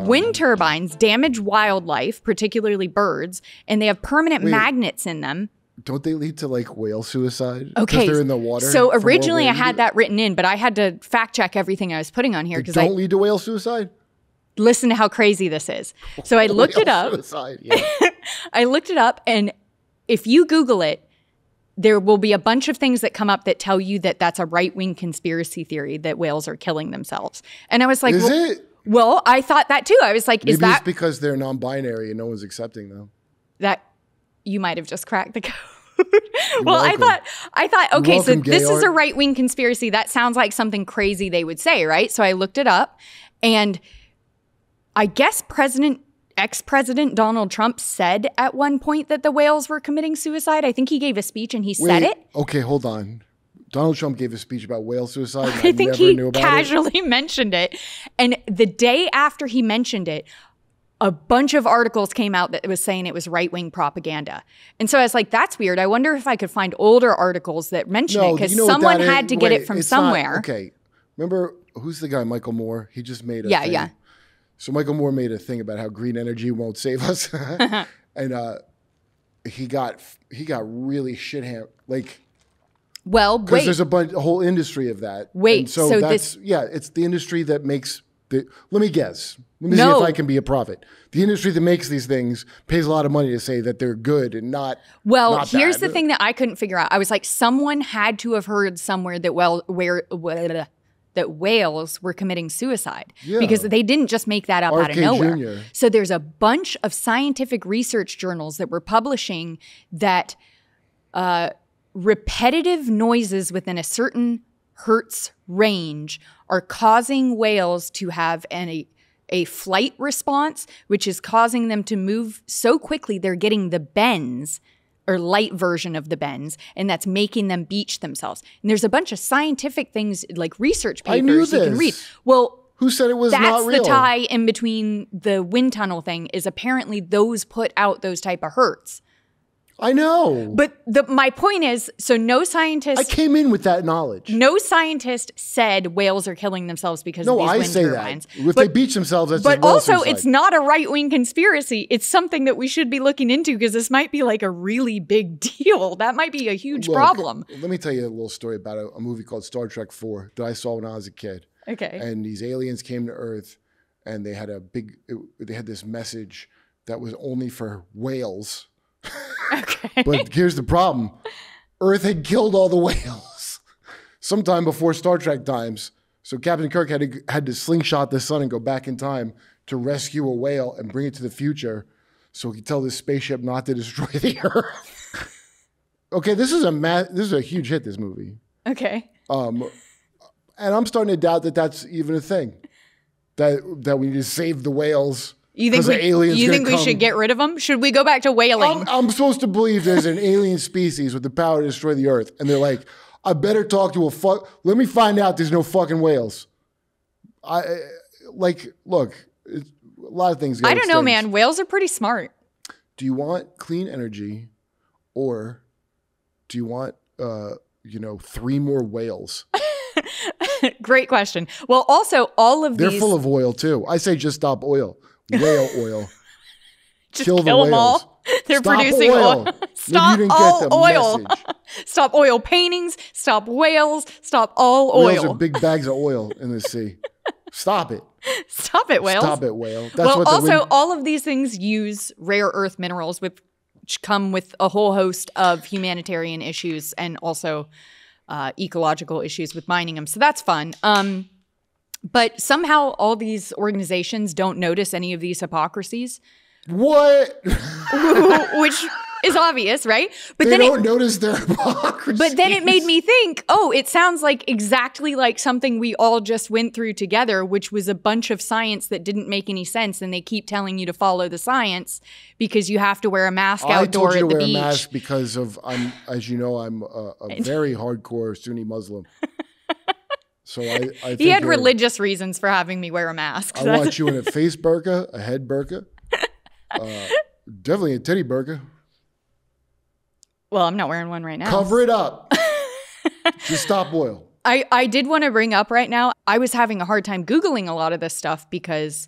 Wind turbines damage wildlife, particularly birds, and they have permanent magnets in them. Don't they lead to like whale suicide? Okay. Because they're in the water. So originally I had that written in, but I had to fact check everything I was putting on here. Because don't lead to whale suicide? Listen to how crazy this is. So I looked it up. Suicide, yeah. I looked it up, and if you Google it, there will be a bunch of things that come up that tell you that that's a right-wing conspiracy theory that whales are killing themselves. And I was like, is it? Well, I thought that too. I was like, Maybe is that it's because they're non-binary and no one's accepting them? That you might have just cracked the code. Well, I thought, okay, so this is a right-wing conspiracy. That sounds like something crazy they would say, right? So I looked it up, and I guess ex-President Donald Trump said at one point that the whales were committing suicide. I think he gave a speech and he said it. Okay, hold on. Donald Trump gave a speech about whale suicide. I think he casually mentioned it. And the day after he mentioned it, a bunch of articles came out that was saying it was right-wing propaganda. And so I was like, that's weird. I wonder if I could find older articles that mention it, because someone had to get it from somewhere. Okay. Remember, who's the guy, Michael Moore? He just made a thing. Yeah. So Michael Moore made a thing about how green energy won't save us. And he got really shit-hammered. Like, well, wait. Because there's a whole industry of that. Wait, and so that's, it's the industry that makes the, let me guess. Let me see if I can be a prophet. The industry that makes these things pays a lot of money to say that they're good and not. Well, not here's bad. the thing that I couldn't figure out. I was like, someone had to have heard somewhere that that whales were committing suicide, because they didn't just make that up out of nowhere. Jr. So there's a bunch of scientific research journals that were publishing that repetitive noises within a certain hertz range are causing whales to have a flight response, which is causing them to move so quickly they're getting the bends, or light version of the bends, and that's making them beach themselves. And there's a bunch of scientific things, like research papers you can read. Well, who said it was not real? That's the tie in between the wind tunnel thing, is apparently those put out those type of hertz. I know. But my point is, so no scientist... I came in with that knowledge. No scientist said whales are killing themselves because of these wind turbines. That. If they beach themselves, that's But also, it's not a right-wing conspiracy. It's something that we should be looking into, because this might be like a really big deal. That might be a huge problem. Let me tell you a little story about a movie called Star Trek IV that I saw when I was a kid. Okay. And these aliens came to Earth, and they had they had this message that was only for whales. Okay. But here's the problem. Earth had killed all the whales sometime before Star Trek times. So Captain Kirk had to slingshot the sun and go back in time to rescue a whale and bring it to the future so he could tell this spaceship not to destroy the Earth. Okay, this is a huge hit, this movie. Okay. And I'm starting to doubt that that's even a thing. That we need to save the whales. You think we should get rid of them? Should we go back to whaling? I'm supposed to believe there's an alien species with the power to destroy the Earth, and they're like, I better talk to let me find out there's no fucking whales. Look, a lot of things. I don't know, man. Whales are pretty smart. Do you want clean energy, or do you want 3 more whales? Great question. Well, also they're full of oil too. I say just stop oil. Whale oil. Just kill the whales. Them all. They're stop producing oil. Stop all oil. Stop oil paintings. Stop whales. Stop all oil. Whales are big bags of oil in the sea. Stop it. Stop it, whales. Stop it, whale. All of these things use rare earth minerals, which come with a whole host of humanitarian issues and also ecological issues with mining them. So that's fun. But somehow all these organizations don't notice any of these hypocrisies. What? Which is obvious, right? But they don't notice their hypocrisy. But then it made me think, it sounds like exactly like something we all just went through together, which was a bunch of science that didn't make any sense. And they keep telling you to follow the science because you have to wear a mask outdoor at the beach. I told you to wear a mask because I'm a very hardcore Sunni Muslim. So I think he had religious reasons for having me wear a mask. I want you in a face burqa, a head burqa, definitely a titty burqa. Well, I'm not wearing one right now. Cover it up. Just stop oil. I did want to bring up right now, I was having a hard time Googling a lot of this stuff because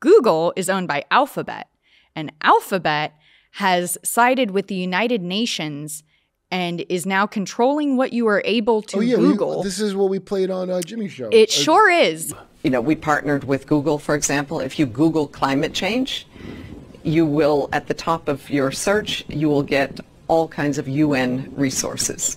Google is owned by Alphabet, and Alphabet has sided with the United Nations and is now controlling what you are able to Google. This is what we played on Jimmy's show. It sure is. You know, we partnered with Google, for example. If you Google climate change, you will, at the top of your search, you will get all kinds of UN resources.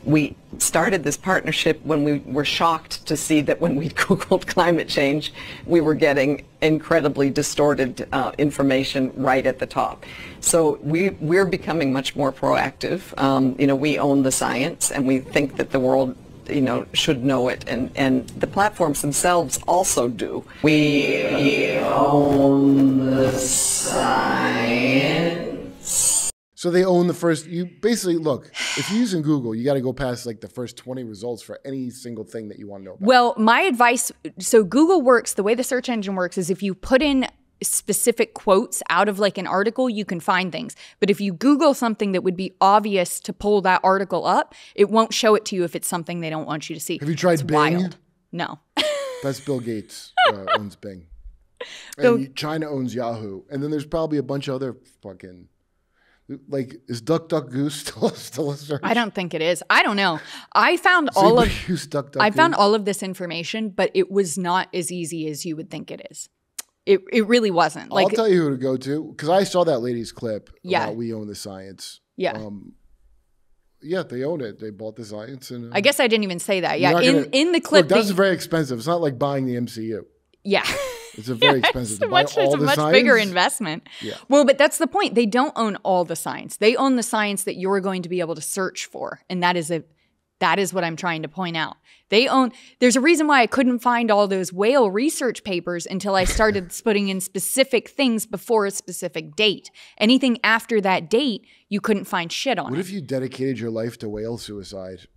We started this partnership when we were shocked to see that when we Googled climate change, we were getting incredibly distorted information right at the top. So we're becoming much more proactive. You know, we own the science, and we think that the world, you know, should know it, and the platforms themselves also do. We own the science. So they own the first, you basically, look, if you're using Google, you got to go past like the first 20 results for any single thing that you want to know about. Well, my advice, so Google works, the way the search engine works is if you put in specific quotes out of like an article, you can find things. But if you Google something that would be obvious to pull that article up, it won't show it to you if it's something they don't want you to see. Have you tried it's Bing? Wild. No. That's Bill Gates owns Bing. And China owns Yahoo. And then there's probably a bunch of other fucking... Like, is DuckDuckGo still a search? I don't think it is. I don't know. I found all of this information, but it was not as easy as you would think it is. It really wasn't. Like, I'll tell you who to go to, because I saw that lady's clip about We Own the Science. Yeah. Yeah, they own it. They bought the science. And I guess I didn't even say that. Yeah, in the clip. Look, that's very expensive. It's not like buying the MCU. Yeah. It's a very expensive to buy all the science. It's a much bigger investment. Yeah. Well, but that's the point. They don't own all the science. They own the science that you're going to be able to search for. And that is what I'm trying to point out. There's a reason why I couldn't find all those whale research papers until I started putting in specific things before a specific date. Anything after that date, you couldn't find shit on it. What if you dedicated your life to whale suicide?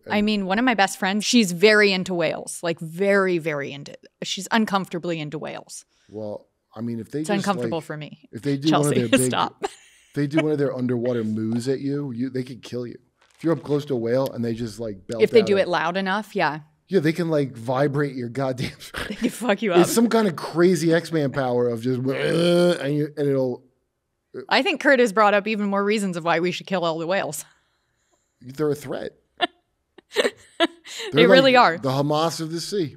I mean, one of my best friends, she's very into whales, like very, very into. She's uncomfortably into whales. Well, I mean, if they it's uncomfortable for me. If they do Chelsea, one of their big, stop. if they do one of their underwater moos at you, they could kill you. If you're up close to a whale and they just like belt if they out do it loud enough, yeah. Yeah, they can like vibrate your goddamn. They can fuck you up. It's some kind of crazy X-Man power of just and it'll. I think Kurt has brought up even more reasons of why we should kill all the whales. They're a threat. They really are. The Hamas of the sea.